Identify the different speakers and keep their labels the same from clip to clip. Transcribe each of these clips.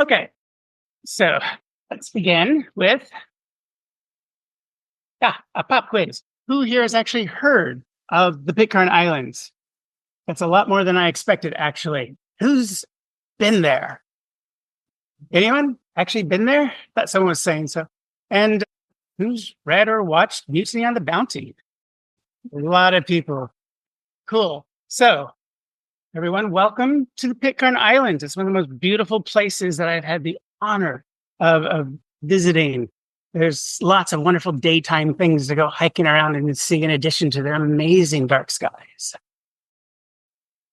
Speaker 1: Okay, so let's begin with a pop quiz. Who here has actually heard of the Pitcairn Islands? That's a lot more than I expected, actually. Who's been there? Anyone actually been there? Thought someone was saying so. And who's read or watched Mutiny on the Bounty? A lot of people. Cool. So, everyone, welcome to the Pitcairn Islands. It's one of the most beautiful places that I've had the honor of visiting. There's lots of wonderful daytime things to go hiking around and see in addition to their amazing dark skies.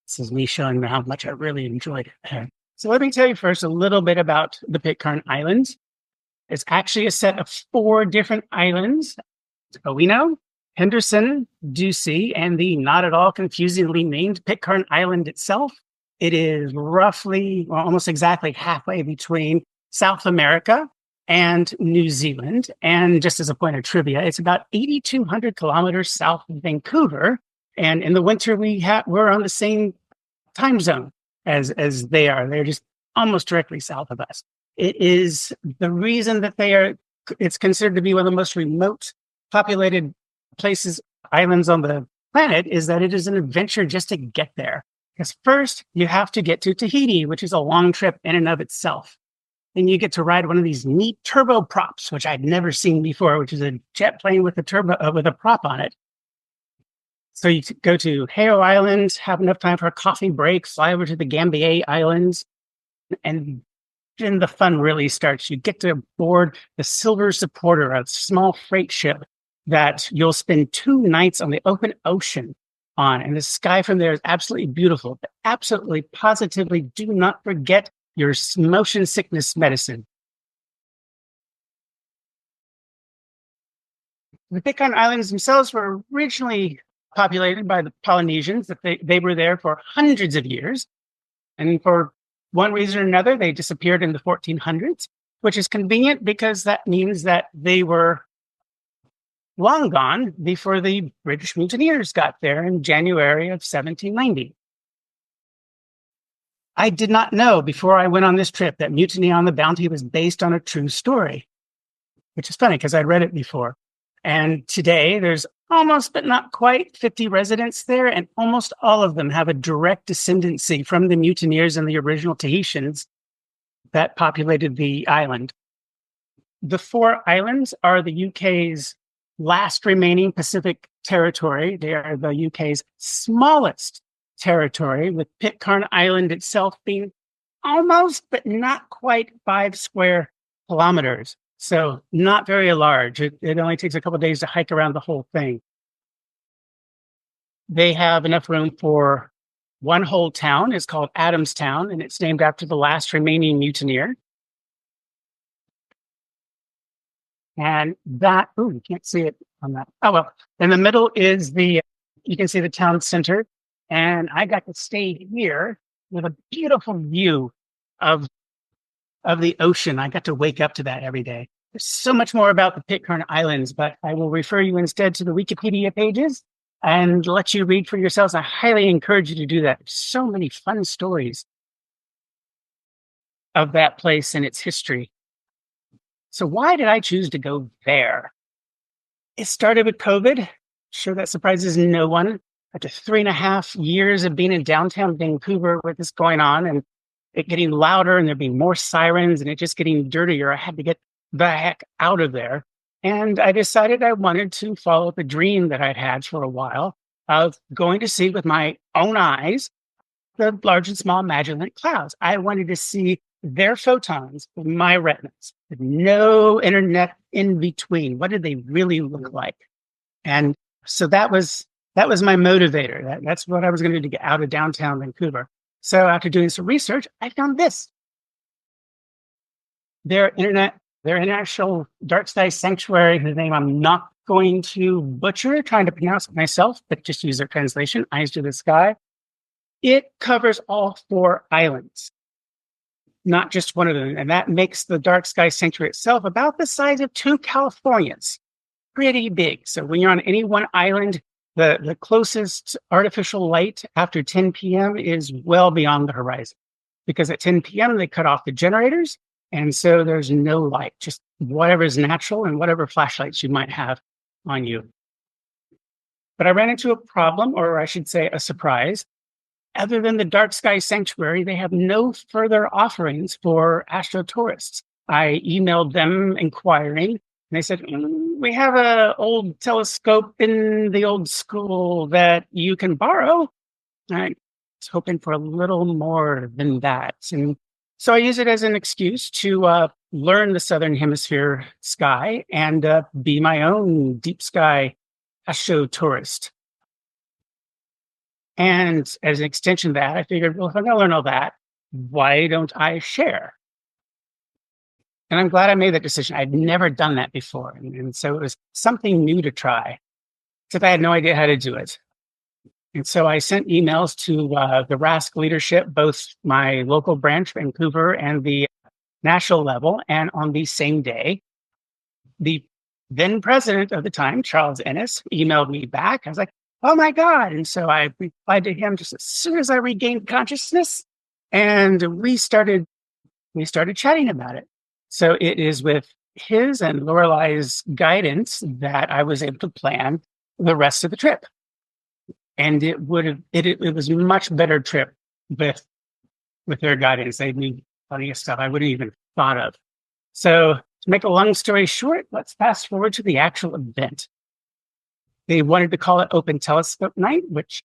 Speaker 1: This is me showing how much I really enjoyed it. So let me tell you first a little bit about the Pitcairn Islands. It's actually a set of 4 different islands: Owino, Henderson, Ducie, and the not at all confusingly named Pitcairn Island itself. It is roughly, well, almost exactly halfway between South America and New Zealand. And just as a point of trivia, it's about 8,200 kilometers south of Vancouver. And in the winter, we're on the same time zone as they are. They're just almost directly south of us. It is the reason that it's considered to be one of the most remote populated islands on the planet, is that it is an adventure just to get there. Because first, you have to get to Tahiti, which is a long trip in and of itself. Then you get to ride one of these neat turboprops, which I'd never seen before, which is a jet plane with a prop on it. So you go to Heo Island, have enough time for a coffee break, fly over to the Gambier Islands, and then the fun really starts. You get to board the Silver Supporter, a small freight ship that you'll spend 2 nights on the open ocean on. And the sky from there is absolutely beautiful. But absolutely, positively, do not forget your motion sickness medicine. The Pitcairn Islands themselves were originally populated by the Polynesians. That they were there for hundreds of years. And for one reason or another, they disappeared in the 1400s, which is convenient because that means that they were long gone before the British mutineers got there in January of 1790. I did not know before I went on this trip that Mutiny on the Bounty was based on a true story, which is funny because I'd read it before. And today there's almost, but not quite, 50 residents there, and almost all of them have a direct descendancy from the mutineers and the original Tahitians that populated the island. The 4 islands are the UK's last remaining Pacific territory. They are the UK's smallest territory, with Pitcairn Island itself being almost, but not quite 5 square kilometers. So not very large. It only takes a couple of days to hike around the whole thing. They have enough room for one whole town. It's called Adamstown, and it's named after the last remaining mutineer. And that, you can't see it on that. Oh, well, in the middle is you can see the town center. And I got to stay here with a beautiful view of the ocean. I got to wake up to that every day. There's so much more about the Pitcairn Islands, but I will refer you instead to the Wikipedia pages and let you read for yourselves. I highly encourage you to do that. There's so many fun stories of that place and its history. So why did I choose to go there? It started with COVID. Sure, that surprises no one. After 3.5 years of being in downtown Vancouver with this going on and it getting louder and there being more sirens and it just getting dirtier, I had to get the heck out of there. And I decided I wanted to follow the dream that I'd had for a while of going to see with my own eyes the large and small Magellan clouds. I wanted to see their photons with my retinas, with no internet in between. What did they really look like? And so that was my motivator. That's what I was going to do to get out of downtown Vancouver. So after doing some research, I found this. Their international dark sky sanctuary, whose name I'm not going to butcher, trying to pronounce it myself, but just use their translation, Eyes to the Sky. It covers all 4 islands, not just one of them. And that makes the dark sky sanctuary itself about the size of 2 Californias. Pretty big. So when you're on any one island, the closest artificial light after 10 p.m. is well beyond the horizon. because at 10 p.m. they cut off the generators. And so there's no light, just whatever's natural and whatever flashlights you might have on you. But I ran into a problem, or I should say a surprise. Other than the Dark Sky Sanctuary, they have no further offerings for astrotourists. I emailed them inquiring, and they said, we have an old telescope in the old school that you can borrow. I was hoping for a little more than that. And so I use it as an excuse to learn the Southern Hemisphere sky and be my own deep sky astrotourist. And as an extension of that, I figured, well, if I'm going to learn all that, why don't I share? And I'm glad I made that decision. I'd never done that before. And so it was something new to try, except I had no idea how to do it. And so I sent emails to the RASC leadership, both my local branch, Vancouver, and the national level. And on the same day, the then president of the time, Charles Ennis, emailed me back. I was like, oh my God. And so I replied to him just as soon as I regained consciousness. And we started chatting about it. So it is with his and Lorelai's guidance that I was able to plan the rest of the trip. And it was a much better trip with their guidance. They knew plenty of stuff I wouldn't even thought of. So to make a long story short, let's fast forward to the actual event. They wanted to call it Open Telescope Night, which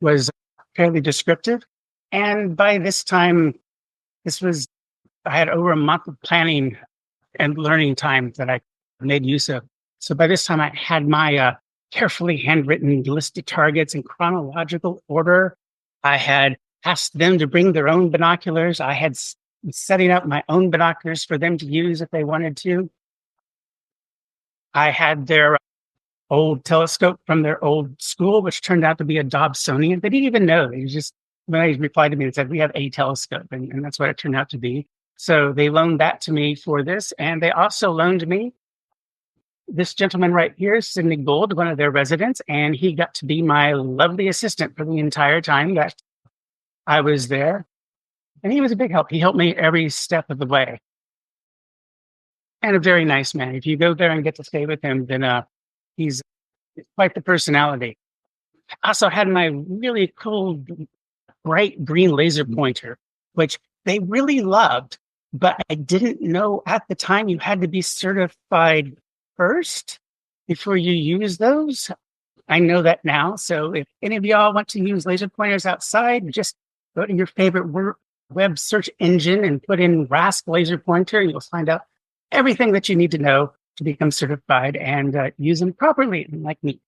Speaker 1: was fairly descriptive. And by this time, I had over a month of planning and learning time that I made use of. So by this time, I had my carefully handwritten list of targets in chronological order. I had asked them to bring their own binoculars. I had setting up my own binoculars for them to use if they wanted to. I had their old telescope from their old school, which turned out to be a Dobsonian. They didn't even know. They just, when they replied to me, they said, we have a telescope. And that's what it turned out to be. So they loaned that to me for this. And they also loaned me this gentleman right here, Sidney Gould, one of their residents. And he got to be my lovely assistant for the entire time that I was there. And he was a big help. He helped me every step of the way. And a very nice man. If you go there and get to stay with him, then he's quite the personality. I also had my really cool, bright green laser pointer, which they really loved, but I didn't know at the time you had to be certified first before you use those. I know that now. So if any of y'all want to use laser pointers outside, just go to your favorite web search engine and put in RASC laser pointer, and you'll find out everything that you need to know to become certified and use them properly, like me.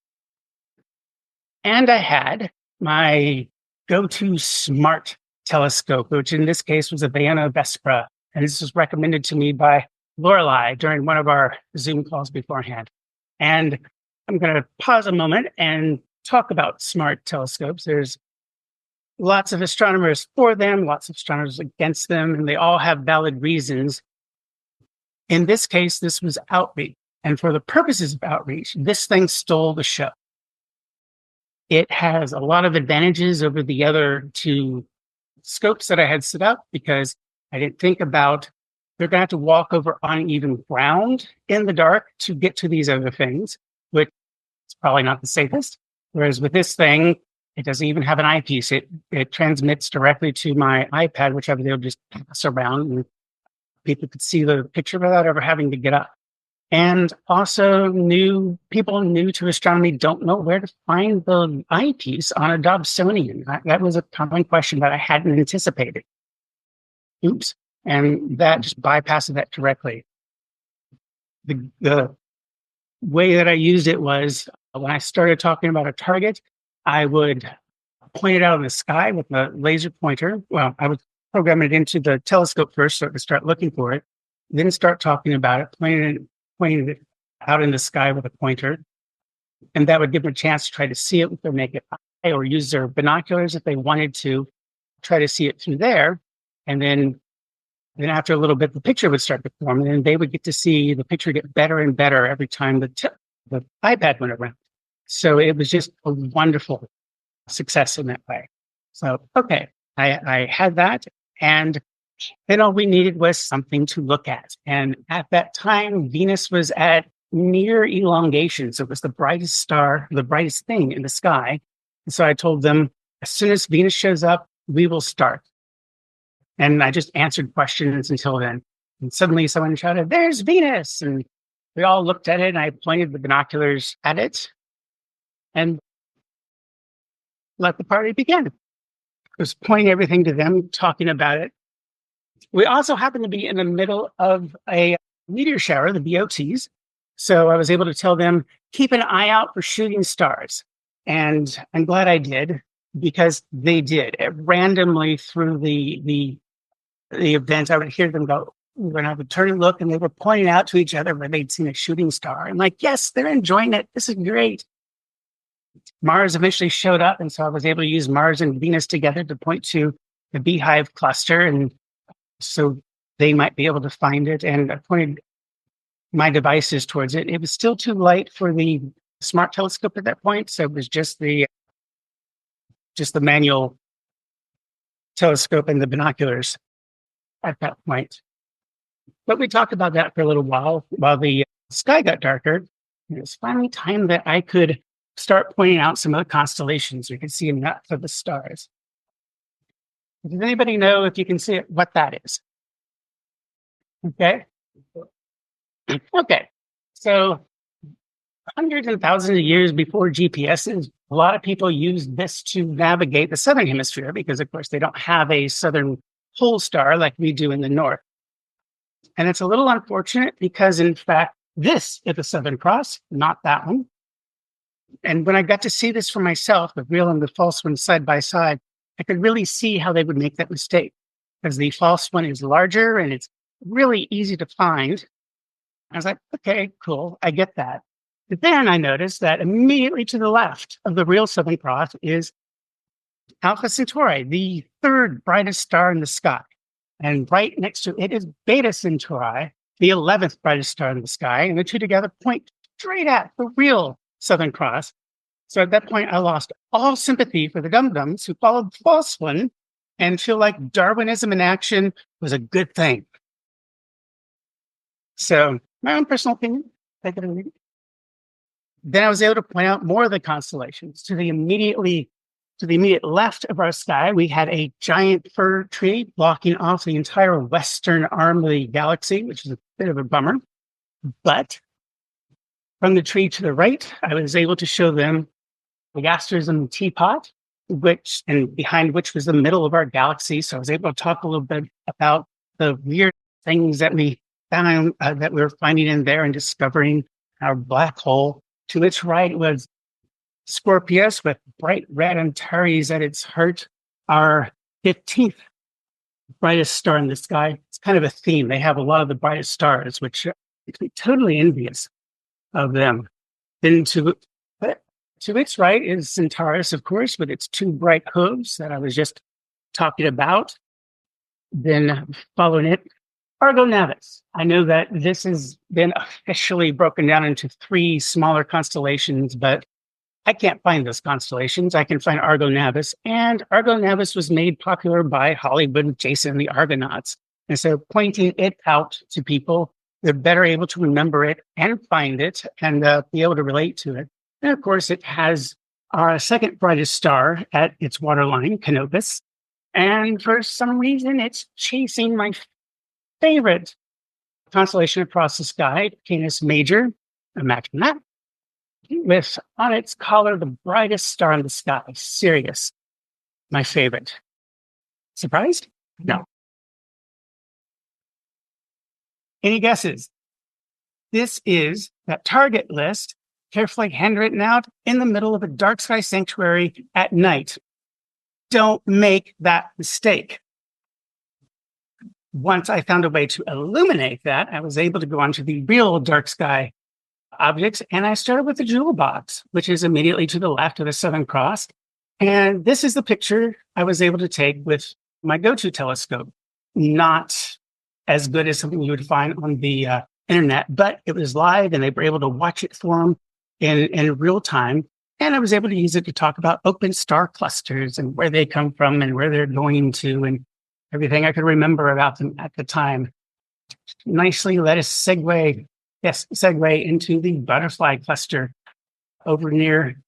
Speaker 1: And I had my go-to smart telescope, which in this case was a Veyano Vespra. And this was recommended to me by Lorelai during one of our Zoom calls beforehand. And I'm going to pause a moment and talk about smart telescopes. There's lots of astronomers for them, lots of astronomers against them, and they all have valid reasons. In this case, this was outreach. And for the purposes of outreach, this thing stole the show. It has a lot of advantages over the other two scopes that I had set up because I didn't think about they're going to have to walk over uneven ground in the dark to get to these other things, which is probably not the safest. Whereas with this thing, it doesn't even have an eyepiece. It transmits directly to my iPad, which I was able to just pass around and people could see the picture without ever having to get up. And also people new to astronomy don't know where to find the eyepiece on a Dobsonian. That was a common question that I hadn't anticipated. Oops. And that just bypassed that directly. The way that I used it was when I started talking about a target, I would point it out in the sky with a laser pointer. Well, I would program it into the telescope first so it could start looking for it, then start talking about it, pointing it out in the sky with a pointer. And that would give them a chance to try to see it with their naked eye or use their binoculars if they wanted to try to see it through there. And then after a little bit, the picture would start to form, and then they would get to see the picture get better and better every time the iPad went around. So it was just a wonderful success in that way. So, okay, I had that. And then all we needed was something to look at. And at that time, Venus was at near elongation. So it was the brightest star, the brightest thing in the sky. And so I told them, as soon as Venus shows up, we will start. And I just answered questions until then. And suddenly someone shouted, "There's Venus!" And we all looked at it, and I pointed the binoculars at it and let the party begin. I was pointing everything to them, talking about it. We also happened to be in the middle of a meteor shower, the BOTs. So I was able to tell them, keep an eye out for shooting stars. And I'm glad I did, because they did. Randomly through the events, I would hear them go, when I would turn and look, and they were pointing out to each other where they'd seen a shooting star. I'm like, yes, they're enjoying it. This is great. Mars eventually showed up, and so I was able to use Mars and Venus together to point to the Beehive cluster, and so they might be able to find it. And I pointed my devices towards it. It was still too light for the smart telescope at that point, so it was just the manual telescope and the binoculars at that point. But we talked about that for a little while the sky got darker. It was finally time that I could start pointing out some of the constellations. We could see enough of the stars. Does anybody know, if you can see it, what that is? Okay. Okay. So hundreds and thousands of years before GPSs, a lot of people used this to navigate the southern hemisphere because, of course, they don't have a southern pole star like we do in the north. And it's a little unfortunate because, in fact, this is the Southern Cross, not that one. And when I got to see this for myself, the real and the false one side by side, I could really see how they would make that mistake, because the false one is larger and it's really easy to find. I was like, okay, cool, I get that. But then I noticed that immediately to the left of the real Southern Cross is Alpha Centauri, the third brightest star in the sky. And right next to it is Beta Centauri, the 11th brightest star in the sky. And the two together point straight at the real Southern Cross. So at that point, I lost all sympathy for the dum-dums who followed the false one and feel like Darwinism in action was a good thing. So my own personal opinion, take it or leave it. Then I was able to point out more of the constellations. To the immediate left of our sky, we had a giant fir tree blocking off the entire western arm of the galaxy, which is a bit of a bummer. But from the tree to the right, I was able to show them the asterism teapot, behind which was the middle of our galaxy. So I was able to talk a little bit about the weird things that we found, that we were finding in there and discovering our black hole. To its right was Scorpius with bright red Antares at its heart, our 15th brightest star in the sky. It's kind of a theme. They have a lot of the brightest stars, which makes me totally envious of them. Then to its right is Centaurus, of course, with its two bright hooves that I was just talking about. Then following it, Argo Navis. I know that this has been officially broken down into three smaller constellations, but I can't find those constellations. I can find Argo Navis, and Argo Navis was made popular by Hollywood, Jason and the Argonauts. And so pointing it out to people, they're better able to remember it and find it and be able to relate to it. And of course, it has our second brightest star at its waterline, Canopus. And for some reason, it's chasing my favorite constellation across the sky, Canis Major, Magna, with on its collar the brightest star in the sky, Sirius, my favorite. Surprised? No. Any guesses? This is that target list, carefully handwritten out in the middle of a dark sky sanctuary at night. Don't make that mistake. Once I found a way to illuminate that, I was able to go on to the real dark sky objects, and I started with the jewel box, which is immediately to the left of the Southern Cross. And this is the picture I was able to take with my go-to telescope. Not as good as something you would find on the internet, but it was live, and they were able to watch it for them in real time. And I was able to use it to talk about open star clusters and where they come from and where they're going to. And everything I could remember about them at the time. Nicely let us segue into the butterfly cluster over near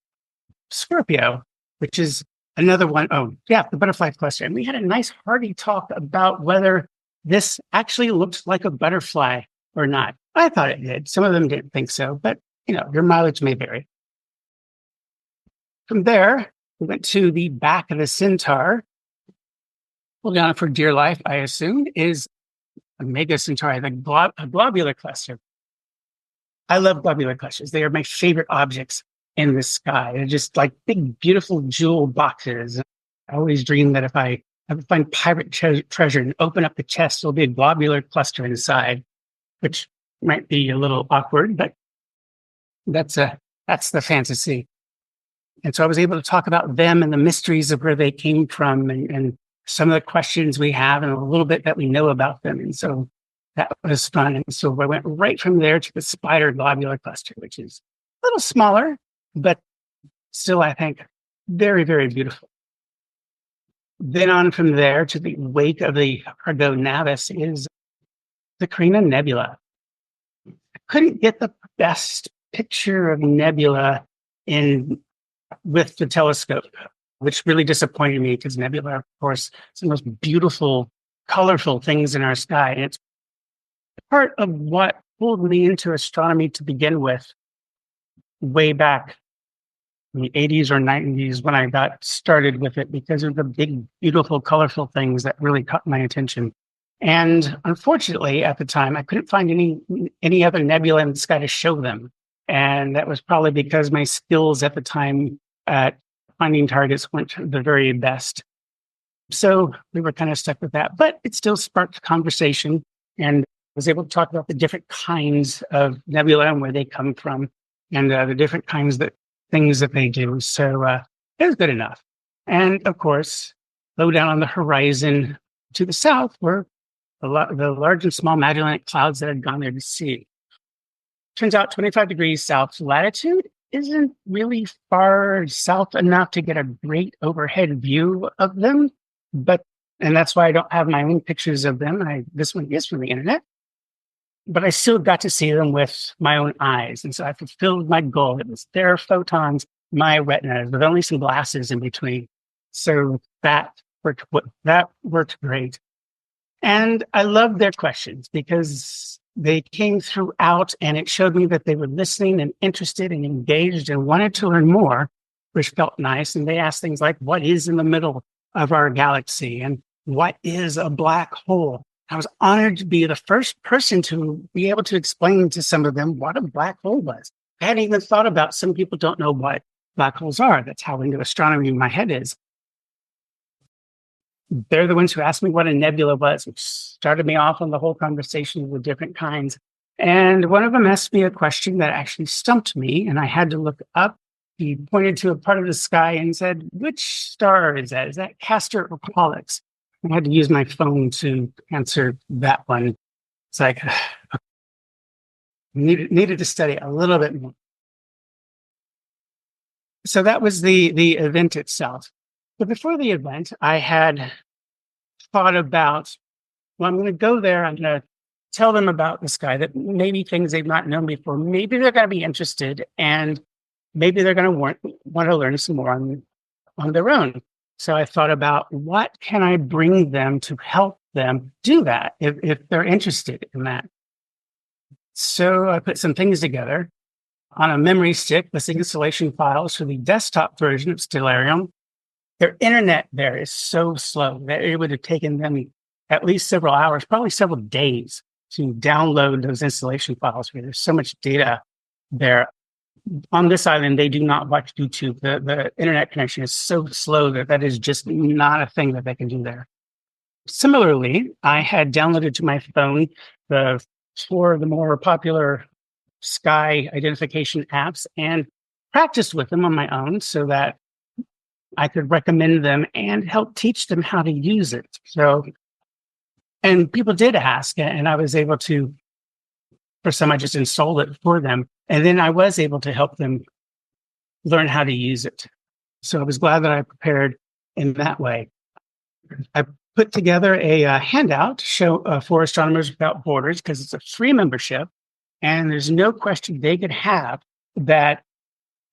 Speaker 1: Scorpio, which is another one. Oh, yeah, the butterfly cluster. And we had a nice hearty talk about whether this actually looked like a butterfly or not. I thought it did. Some of them didn't think so, but your mileage may vary. From there, we went to the back of the centaur. Holding on for dear life, I assume, is a mega centauri, the globular cluster. I love globular clusters. They are my favorite objects in the sky. They're just like big, beautiful jewel boxes. I always dream that if I ever find pirate treasure and open up the chest, there'll be a globular cluster inside, which might be a little awkward, but that's the fantasy. And so I was able to talk about them and the mysteries of where they came from and some of the questions we have and a little bit that we know about them. And so that was fun. And so I went right from there to the spider globular cluster, which is a little smaller, but still, I think, very, very beautiful. Then on from there to the wake of the Argo Navis is the Carina Nebula. I couldn't get the best picture of nebula with the telescope, which really disappointed me because nebula, of course, is the most beautiful, colorful things in our sky. And it's part of what pulled me into astronomy to begin with, way back in the 80s or 90s when I got started with it, because of the big, beautiful, colorful things that really caught my attention. And unfortunately, at the time, I couldn't find any other nebula in the sky to show them. And that was probably because my skills at the time at finding targets weren't the very best. So we were kind of stuck with that, but it still sparked conversation and was able to talk about the different kinds of nebula and where they come from and the different kinds of things that they do. So it was good enough. And of course, low down on the horizon to the south were the large and small Magellanic clouds that had gone there to see. Turns out 25 degrees south latitude isn't really far south enough to get a great overhead view of them, and that's why I don't have my own pictures of them. This one is from the internet, but I still got to see them with my own eyes, and so I fulfilled my goal. It was their photons, my retinas, with only some glasses in between. So that worked great, and I loved their questions because they came throughout, and it showed me that they were listening and interested and engaged and wanted to learn more, which felt nice. And they asked things like, what is in the middle of our galaxy? And what is a black hole? I was honored to be the first person to be able to explain to some of them what a black hole was. I hadn't even thought about, some people don't know what black holes are. That's how into astronomy my head is. They're the ones who asked me what a nebula was, which started me off on the whole conversation with different kinds. And one of them asked me a question that actually stumped me, and I had to look up. He pointed to a part of the sky and said, which star is that? Is that Castor or Pollux? I had to use my phone to answer that one. It's like, needed to study a little bit more. So that was the event itself. But before the event, I had thought about, well, I'm going to go there. I'm going to tell them about the sky, that maybe things they've not known before. Maybe they're going to be interested, and maybe they're going to want to learn some more on their own. So I thought about, what can I bring them to help them do that if they're interested in that? So I put some things together on a memory stick with installation files for the desktop version of Stellarium. Their internet there is so slow that it would have taken them at least several hours, probably several days, to download those installation files, because there's so much data there. On this island, they do not watch YouTube. The internet connection is so slow that is just not a thing that they can do there. Similarly, I had downloaded to my phone four of the more popular sky identification apps and practiced with them on my own so that I could recommend them and help teach them how to use it. So, and people did ask, and I was able to, for some, I just installed it for them. And then I was able to help them learn how to use it. So I was glad that I prepared in that way. I put together a handout show for Astronomers Without Borders because it's a free membership, and there's no question they could have that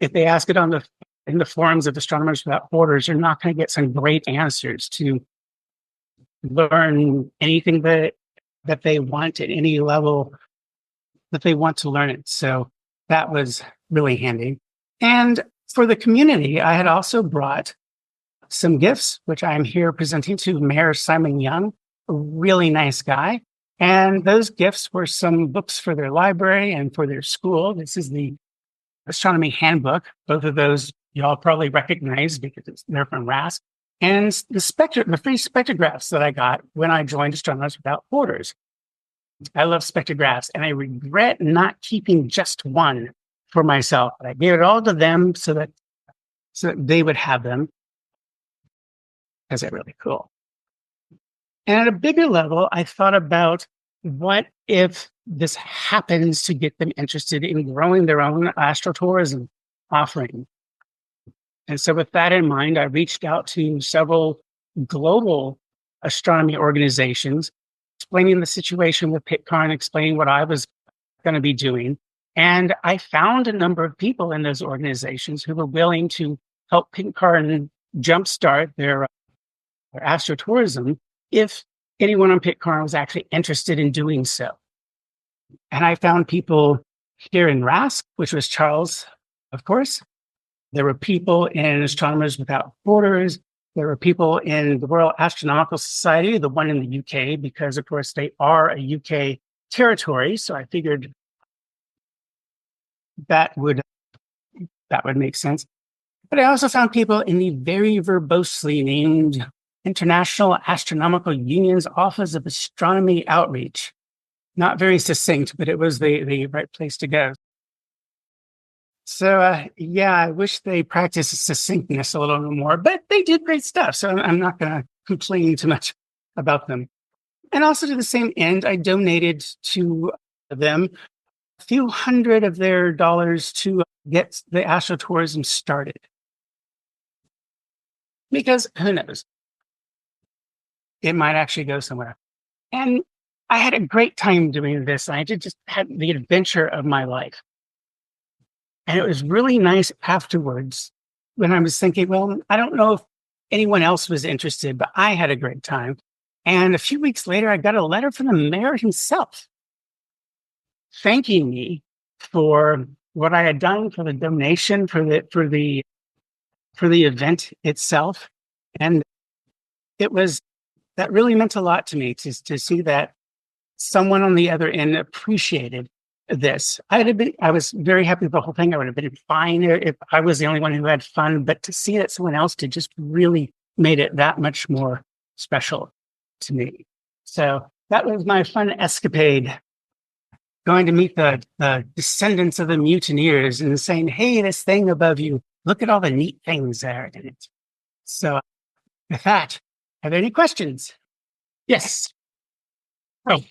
Speaker 1: if they ask it in the forums of Astronomers Without Borders, they're not going to get some great answers to learn anything that they want at any level that they want to learn it. So that was really handy. And for the community, I had also brought some gifts, which I'm here presenting to Mayor Simon Young, a really nice guy. And those gifts were some books for their library and for their school. This is the Astronomy Handbook. Both of those y'all probably recognize because they're from RASC. And the free spectrographs that I got when I joined Astronomers Without Borders. I love spectrographs, and I regret not keeping just one for myself. But I gave it all to them so that they would have them, because they're really cool. And at a bigger level, I thought about what if this happens to get them interested in growing their own astrotourism offering. And so with that in mind, I reached out to several global astronomy organizations, explaining the situation with Pitcairn, explaining what I was going to be doing. And I found a number of people in those organizations who were willing to help Pitcairn jumpstart their astrotourism if anyone on Pitcairn was actually interested in doing so. And I found people here in RASC, which was Charles, of course. There were people in Astronomers Without Borders. There were people in the Royal Astronomical Society, the one in the UK, because, of course, they are a UK territory. So I figured that would make sense. But I also found people in the very verbosely named International Astronomical Union's Office of Astronomy Outreach. Not very succinct, but it was the right place to go. So, I wish they practiced succinctness a little bit more, but they did great stuff. So I'm not going to complain too much about them. And also to the same end, I donated to them a few hundred of their dollars to get the astrotourism started. Because who knows? It might actually go somewhere. And I had a great time doing this. I just had the adventure of my life. And it was really nice afterwards when I was thinking, well, I don't know if anyone else was interested, but I had a great time. And a few weeks later, I got a letter from the mayor himself thanking me for what I had done, for the donation, for the event itself. And that really meant a lot to me to see that someone on the other end appreciated this. I was very happy with the whole thing. I would have been fine if I was the only one who had fun, but to see that someone else did just really made it that much more special to me. So that was my fun escapade, going to meet the descendants of the Mutineers and saying, hey, this thing above you, look at all the neat things there in it. So with that, are there any questions? Yes. Oh.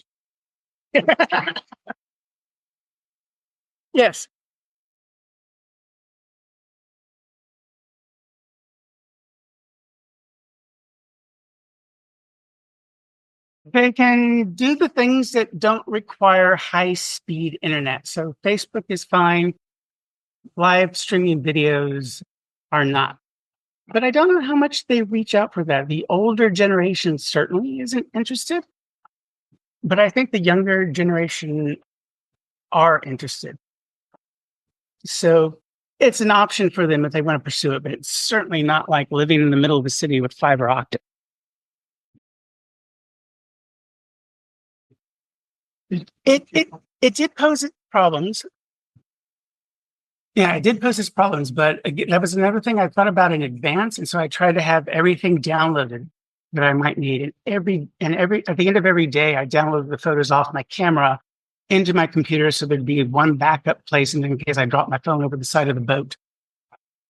Speaker 1: Yes. They can do the things that don't require high-speed internet. So Facebook is fine. Live streaming videos are not. But I don't know how much they reach out for that. The older generation certainly isn't interested. But I think the younger generation are interested. So it's an option for them if they want to pursue it, but it's certainly not like living in the middle of the city with fiber optic. It did pose its problems. Yeah, it did pose its problems, but again, that was another thing I thought about in advance, and so I tried to have everything downloaded that I might need. At the end of every day, I downloaded the photos off my camera into my computer, so there'd be one backup place, and in case I dropped my phone over the side of the boat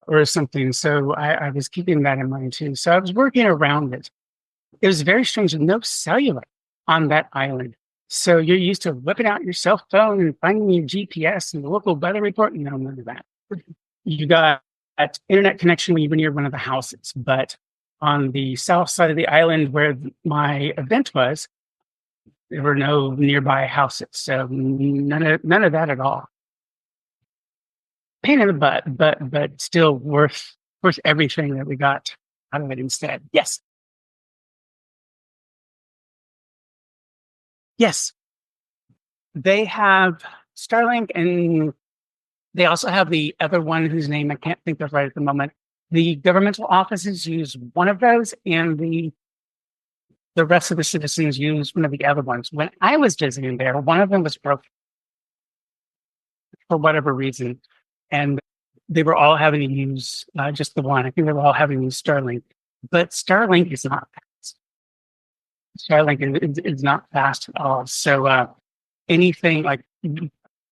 Speaker 1: or something. So I was keeping that in mind too. So I was working around it. It was very strange. There's no cellular on that island. So you're used to whipping out your cell phone and finding your GPS and the local weather report. No, none of that. You got internet connection when you're near one of the houses, but on the south side of the island where my event was, there were no nearby houses. So none of that at all. Pain in the butt, but still worth everything that we got out of it instead. Yes. Yes. They have Starlink, and they also have the other one whose name I can't think of right at the moment. The governmental offices use one of those, and the rest of the citizens use one of the other ones. When I was visiting there, one of them was broken for whatever reason, and they were all having to use just the one. I think they were all having to use Starlink, but Starlink is not fast. Starlink is not fast at all. So anything like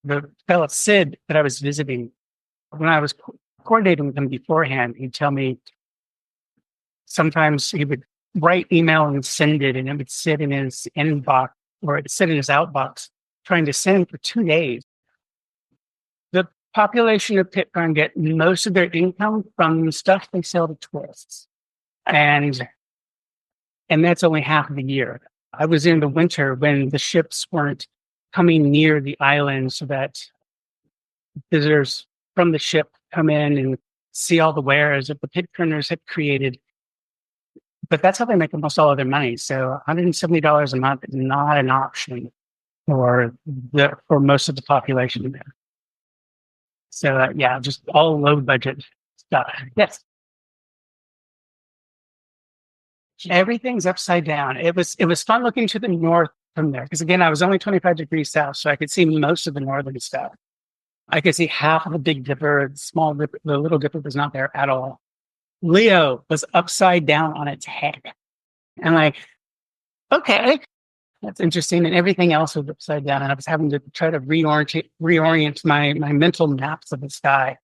Speaker 1: the fellow Sid that I was visiting, when I was coordinating with him beforehand, he'd tell me sometimes he would write email and send it, and it would sit in his inbox or it would sit in his outbox trying to send for 2 days. The population of Pitcairn get most of their income from stuff they sell to tourists. And that's only half of the year. I was in the winter when the ships weren't coming near the island so that visitors from the ship come in and see all the wares that the Pitcairners had created. But that's how they make almost all of their money. So $170 a month is not an option for most of the population there. So yeah, just all low budget stuff. Yes. Everything's upside down. It was fun looking to the north from there. Because again, I was only 25 degrees south, so I could see most of the northern stuff. I could see half of the Big Dipper, the Little Dipper was not there at all. Leo was upside down on its head. And like, okay, that's interesting. And everything else was upside down. And I was having to try to reorient my mental maps of the sky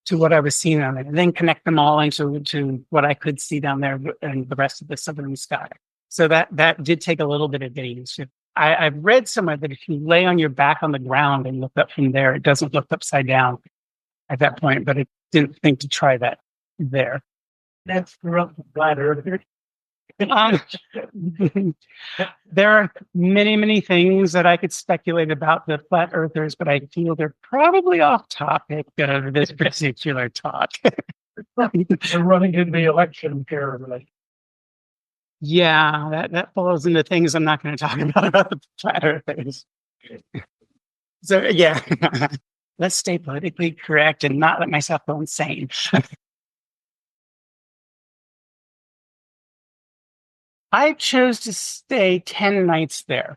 Speaker 1: to what I was seeing on it, and then connect them all into what I could see down there and the rest of the southern sky. So that did take a little bit of getting used to. I've read somewhere that if you lay on your back on the ground and look up from there, it doesn't look upside down at that point, but I didn't think to try that there. That's the flat earther. There are many, many things that I could speculate about the flat earthers, but I feel they're probably off topic of this particular talk.
Speaker 2: They're running in the election period.
Speaker 1: Yeah, that falls into things I'm not going to talk about the flat earthers. So yeah, let's stay politically correct and not let myself go insane. I chose to stay 10 nights there.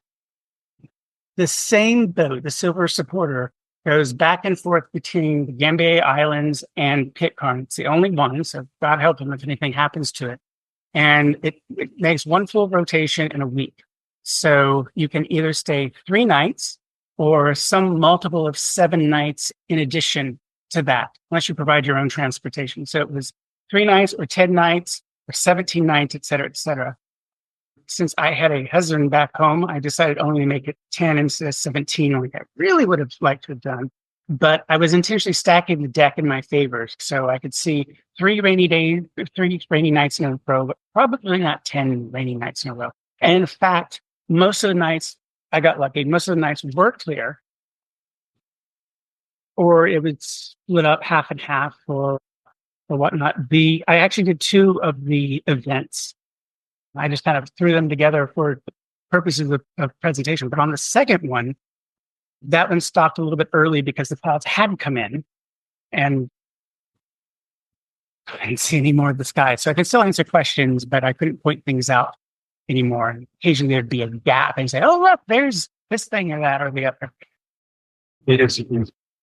Speaker 1: The same boat, the Silver Supporter, goes back and forth between the Gambier Islands and Pitcairn. It's the only one, so God help him if anything happens to it. And it makes one full rotation in a week. So you can either stay 3 nights or some multiple of 7 nights in addition to that, unless you provide your own transportation. So it was 3 nights or 10 nights or 17 nights, et cetera, et cetera. Since I had a husband back home, I decided only to make it 10 instead of 17, like I really would have liked to have done. But I was intentionally stacking the deck in my favor, so I could see 3 rainy nights in a row, but probably not 10 rainy nights in a row. And in fact, most of the nights I got lucky. Most of the nights were clear, or it would split up half and half or whatnot. I actually did 2 of the events. I just kind of threw them together for purposes of presentation. But on the second one, that one stopped a little bit early because the clouds hadn't come in and I didn't see any more of the sky. So I could still answer questions, but I couldn't point things out anymore. And occasionally there'd be a gap and say, oh, look, there's this thing or that or the other.
Speaker 2: Is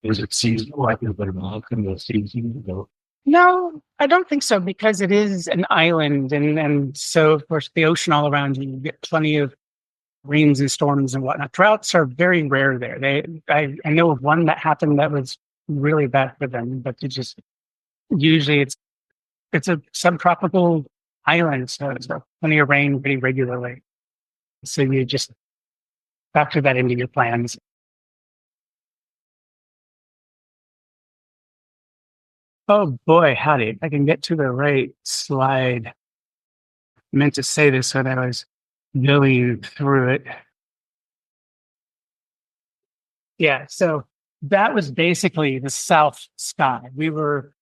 Speaker 2: it seasonal? Like is there not in the season?
Speaker 1: No, I don't think so, because it is an island. And so, of course, the ocean all around you get plenty of rains and storms and whatnot. Droughts are very rare there. I know of one that happened that was really bad for them, but usually it's a subtropical island, so it's plenty of rain pretty regularly. So you just factor that into your plans. Oh boy, howdy. If I can get to the right slide. I meant to say this when I was going through it. Yeah, so that was basically the south sky. We were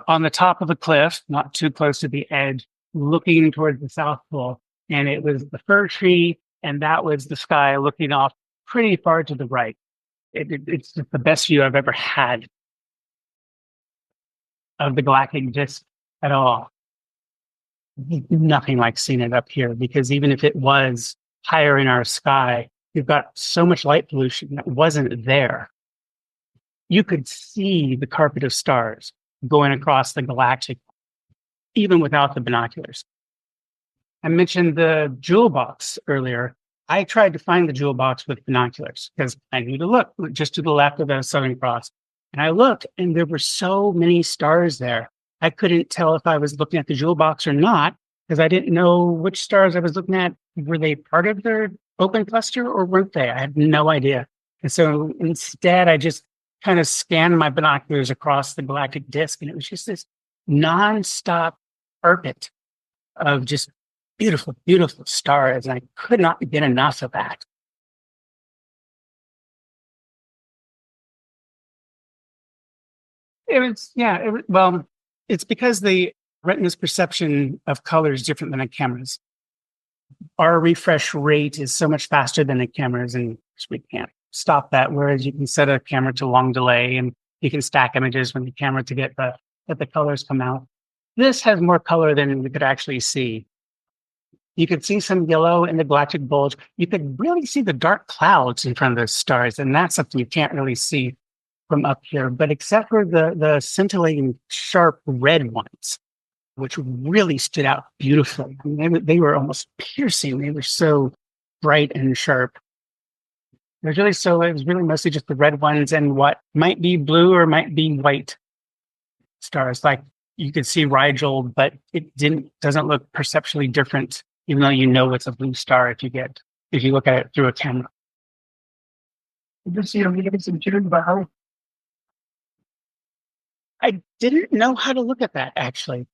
Speaker 1: on the top of a cliff, not too close to the edge, looking towards the South Pole. And it was the fir tree, and that was the sky looking off pretty far to the right. It's just the best view I've ever had of the galactic disk at all. Nothing like seeing it up here, because even if it was higher in our sky, we've got so much light pollution that wasn't there. You could see the carpet of stars going across the galactic, even without the binoculars. I mentioned the jewel box earlier. I tried to find the jewel box with binoculars because I knew to look just to the left of the Southern Cross. And I looked, and there were so many stars there. I couldn't tell if I was looking at the jewel box or not because I didn't know which stars I was looking at. Were they part of their open cluster or weren't they? I had no idea. And so instead, I just kind of scanned my binoculars across the galactic disk, and it was just this nonstop carpet of just beautiful, beautiful stars. And I could not get enough of that. Well, it's because the retina's perception of color is different than a camera's. Our refresh rate is so much faster than a camera's, and we can't stop that. Whereas you can set a camera to long delay, and you can stack images from the camera to get the colors come out. This has more color than we could actually see. You could see some yellow in the galactic bulge. You could really see the dark clouds in front of those stars, and that's something you can't really see from up here. But except for the scintillating sharp red ones, which really stood out beautifully. I mean, they were almost piercing. They were so bright and sharp. It was really mostly just the red ones and what might be blue or might be white stars. Like you could see Rigel, but doesn't look perceptually different, even though you know it's a blue star if you look at it through a camera. I didn't know how to look at that actually.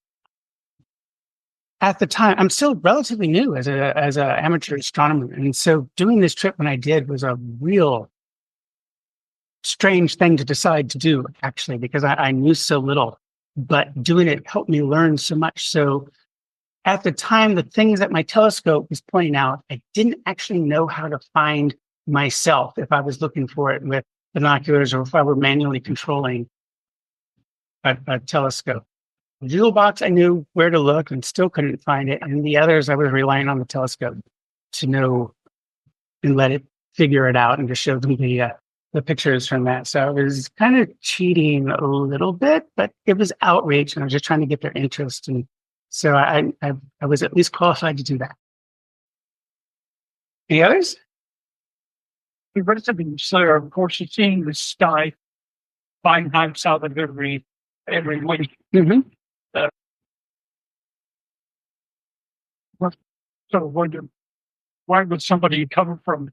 Speaker 1: At the time, I'm still relatively new as an amateur astronomer, and so doing this trip when I did was a real strange thing to decide to do, actually, because I knew so little. But doing it helped me learn so much. So at the time, the things that my telescope was pointing out, I didn't actually know how to find myself if I was looking for it with binoculars or if I were manually controlling a telescope. The jewel box, I knew where to look and still couldn't find it. And the others, I was relying on the telescope to know and let it figure it out and just show them the pictures from that. So I was kind of cheating a little bit, but it was outreach, and I was just trying to get their interest. And so I was at least qualified to do that. Any others?
Speaker 3: So, of course, you're seeing the sky flying high south of every week.
Speaker 1: Mm-hmm.
Speaker 3: So, why would somebody come from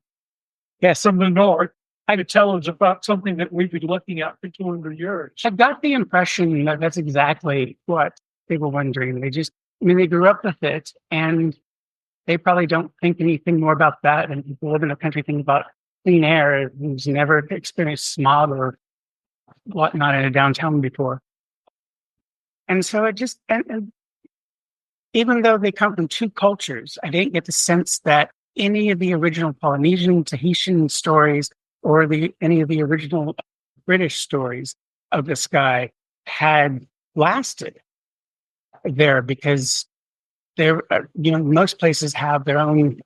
Speaker 1: Yes,
Speaker 3: the north to tell us about something that we've been looking at for 200 years?
Speaker 1: I got the impression that that's exactly what they were wondering. They grew up with it, and they probably don't think anything more about that. And people live in a country thinking about clean air, who's never experienced smog or whatnot in a downtown before. And so and even though they come from two cultures, I didn't get the sense that any of the original Polynesian, Tahitian stories or any of the original British stories of the sky had lasted there, because most places have their own,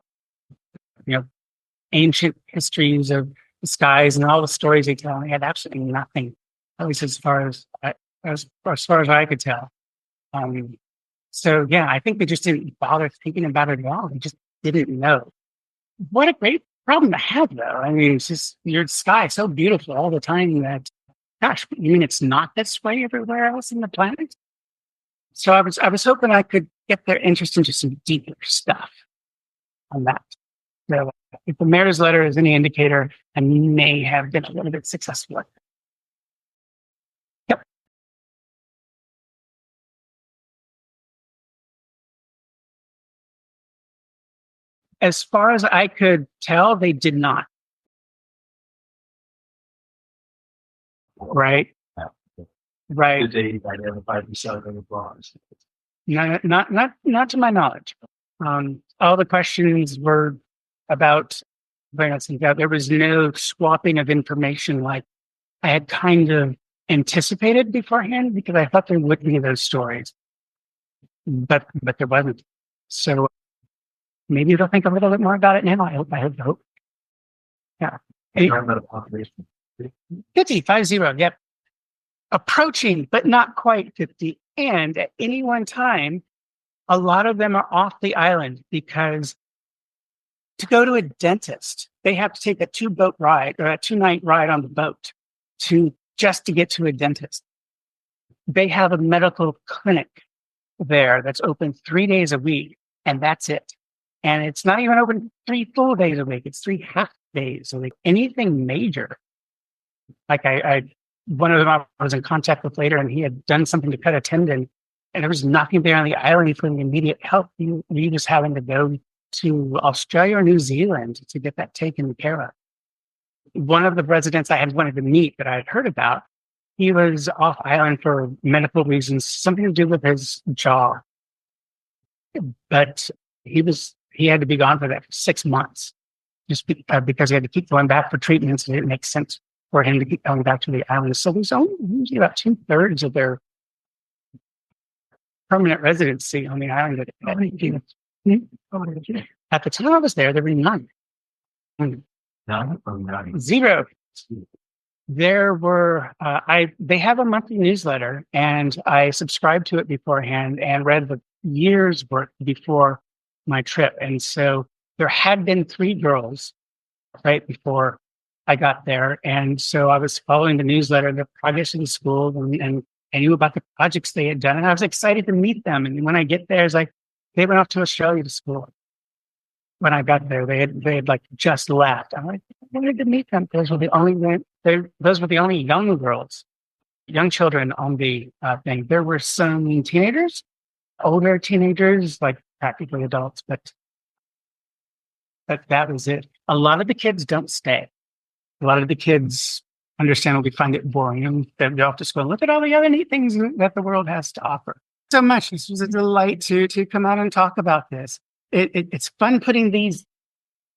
Speaker 1: ancient histories of the skies and all the stories they tell. They had absolutely nothing, at least as far as I could tell. So yeah, I think they just didn't bother thinking about it at all. They just didn't know. What a great problem to have, though. I mean, it's just your sky so beautiful all the time that, gosh, you mean it's not this way everywhere else in the planet? So I was hoping I could get their interest into some deeper stuff on that. So if the mayor's letter is any indicator, I may have been a little bit successful. Yep. As far as I could tell, they did not. Right. Right.
Speaker 2: Did they identify themselves in the bronze?
Speaker 1: Not to my knowledge. All the questions were about planets and there was no swapping of information like I had kind of anticipated beforehand because I thought there would be those stories, but there wasn't. So maybe they'll think a little bit more about it now. I hope. Yeah. 50. Yep. Approaching, but not quite 50. And at any one time, a lot of them are off the island because to go to a dentist, they have to take a 2-boat ride or a 2-night ride on the boat just to get to a dentist. They have a medical clinic there that's open 3 days a week, and that's it. And it's not even open 3 full days a week. It's 3 half days. So like anything major, like one of them I was in contact with later, and he had done something to cut a tendon, and there was nothing there on the island for immediate help. You just having to go to Australia or New Zealand to get that taken care of. One of the residents I had wanted to meet that I had heard about, he was off island for medical reasons, something to do with his jaw. But he had to be gone for that for 6 months, just because he had to keep going back for treatments. It didn't make sense for him to keep going back to the island. So there's only usually about 2/3 of their permanent residency on the island. At the time I was there were none.
Speaker 2: None.
Speaker 1: 0. There were, they have a monthly newsletter, and I subscribed to it beforehand and read the year's worth before my trip. And so there had been 3 girls right before I got there. And so I was following the newsletter, the progress of the school, and I knew about the projects they had done. And I was excited to meet them. And when I get there, it's like they went off to Australia to school. When I got there, they had like just left. I'm like, I wanted to meet them. Those were the only young girls, young children on the thing. There were some teenagers, older teenagers, like practically adults, but that was it. A lot of the kids don't stay. A lot of the kids understandably find it boring, and they're off to school. Look at all the other neat things that the world has to offer. So much. This was a delight to come out and talk about this. It's fun putting these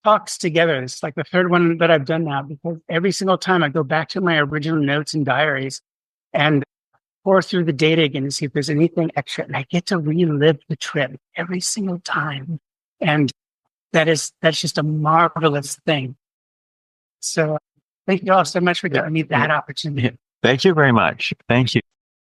Speaker 1: talks together. It's like the 3rd one that I've done now, because every single time I go back to my original notes and diaries and pour through the data again to see if there's anything extra, and I get to relive the trip every single time. And that's just a marvelous thing. So thank you all so much for giving me that opportunity.
Speaker 4: Thank you very much. Thank you.